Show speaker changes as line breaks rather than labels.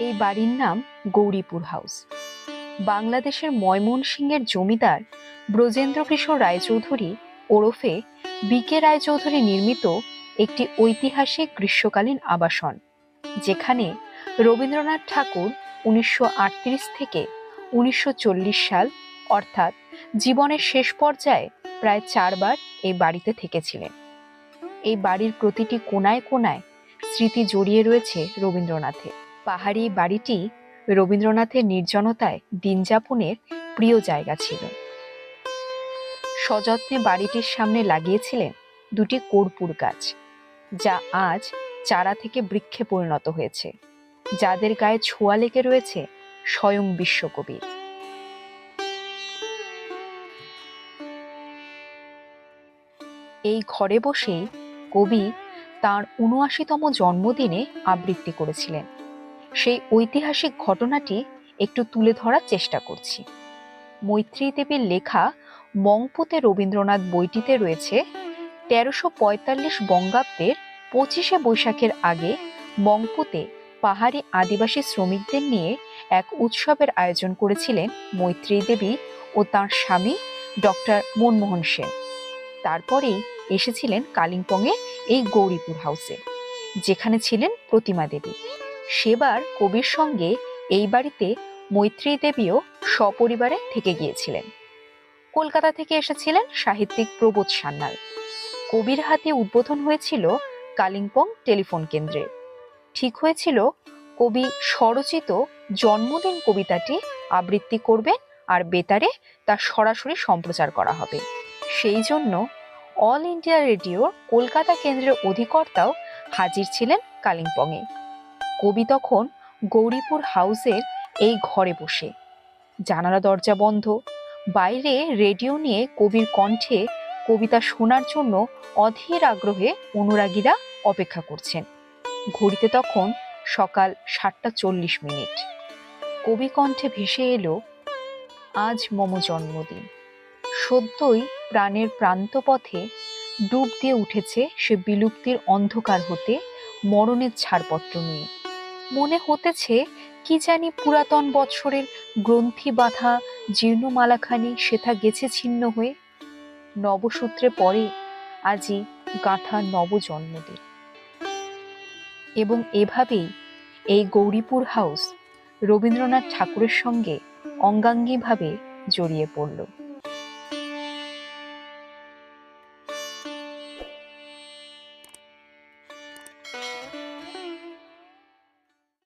এই বাড়ির নাম গৌরীপুর হাউস। বাংলাদেশের ময়মনসিংহের জমিদার ব্রজেন্দ্র কিশোর রায়চৌধুরী ওরফে বি.কে. রায়চৌধুরী নির্মিত একটি ঐতিহাসিক গ্রীষ্মকালীন আবাসন, যেখানে রবীন্দ্রনাথ ঠাকুর 1938 থেকে 1940 সাল অর্থাৎ জীবনের শেষ পর্যায়ে প্রায় 4 বার এই বাড়িতে থেকেছিলেন। এই বাড়ির প্রতিটি কোণায় কোণায় স্মৃতি জড়িয়ে রয়েছে রবীন্দ্রনাথের। পাহাড়ি বাড়িটি রবীন্দ্রনাথের নির্জনতায় দিনযাপনের প্রিয় জায়গা ছিল। সযত্নে বাড়িটির সামনে লাগিয়েছিলেন দুটি কর্পূর গাছ, যা আজ চারা থেকে বৃক্ষে পরিণত হয়েছে, যাদের গায়ে ছোঁয়া লেগে রয়েছে স্বয়ং বিশ্বকবির। এই ঘরে বসেই কবি তাঁর ৭৯তম জন্মদিনে আবৃত্তি করেছিলেন। সেই ঐতিহাসিক ঘটনাটি একটু তুলে ধরার চেষ্টা করছি। মৈত্রী দেবীর লেখা মংপুতে রবীন্দ্রনাথ বইটিতে রয়েছে ১৩৪৫ বঙ্গাব্দের ২৫শে বৈশাখের আগে মংপুতে পাহাড়ি আদিবাসী শ্রমিকদের নিয়ে এক উৎসবের আয়োজন করেছিলেন মৈত্রী দেবী ও তাঁর স্বামী ডক্টর মনমোহন সেন। তারপরেই এসেছিলেন কালিম্পংয়ে এই গৌরীপুর হাউসে, যেখানে ছিলেন প্রতিমা দেবী। সেবার কবির সঙ্গে এই বাড়িতে মৈত্রী দেবীও সপরিবারে থেকে গিয়েছিলেন। কলকাতা থেকে এসেছিলেন সাহিত্যিক প্রবোধ সান্যাল। কবির হাতে উদ্বোধন হয়েছিল কালিম্পং টেলিফোন কেন্দ্রে। ঠিক হয়েছিল কবি স্বরচিত জন্মদিন কবিতাটি আবৃত্তি করবেন আর বেতারে তা সরাসরি সম্প্রচার করা হবে। সেই জন্য অল ইন্ডিয়া রেডিওর কলকাতা কেন্দ্রের অধিকর্তাও হাজির ছিলেন কালিম্পংয়ে। কবি তখন গৌরীপুর হাউসের এই ঘরে বসে, জানালা দরজা বন্ধ, বাইরে রেডিও নিয়ে কবির কণ্ঠে কবিতা শোনার জন্য অধীর আগ্রহে অনুরাগীরা অপেক্ষা করছেন। ঘড়িতে তখন সকাল ৭টা ৪০। কবি কণ্ঠে ভেসে এলো, আজ মম জন্মদিন। সদ্যই প্রাণের প্রান্তপথে ডুব দিয়ে উঠেছে সে বিলুপ্তির অন্ধকার হতে মরণের ছাড়পত্র নিয়ে। মনে হতেছে কি জানি পুরাতন বৎসরের গ্রন্থি বাঁধা জীর্ণ মালাখানি সেথা গেছে ছিন্ন হয়ে। নবসূত্রে পরে আজি গাঁথা নব জন্মদিন। এবং এভাবেই এই গৌরীপুর হাউস রবীন্দ্রনাথ ঠাকুরের সঙ্গে অঙ্গাঙ্গীভাবে জড়িয়ে পড়ল।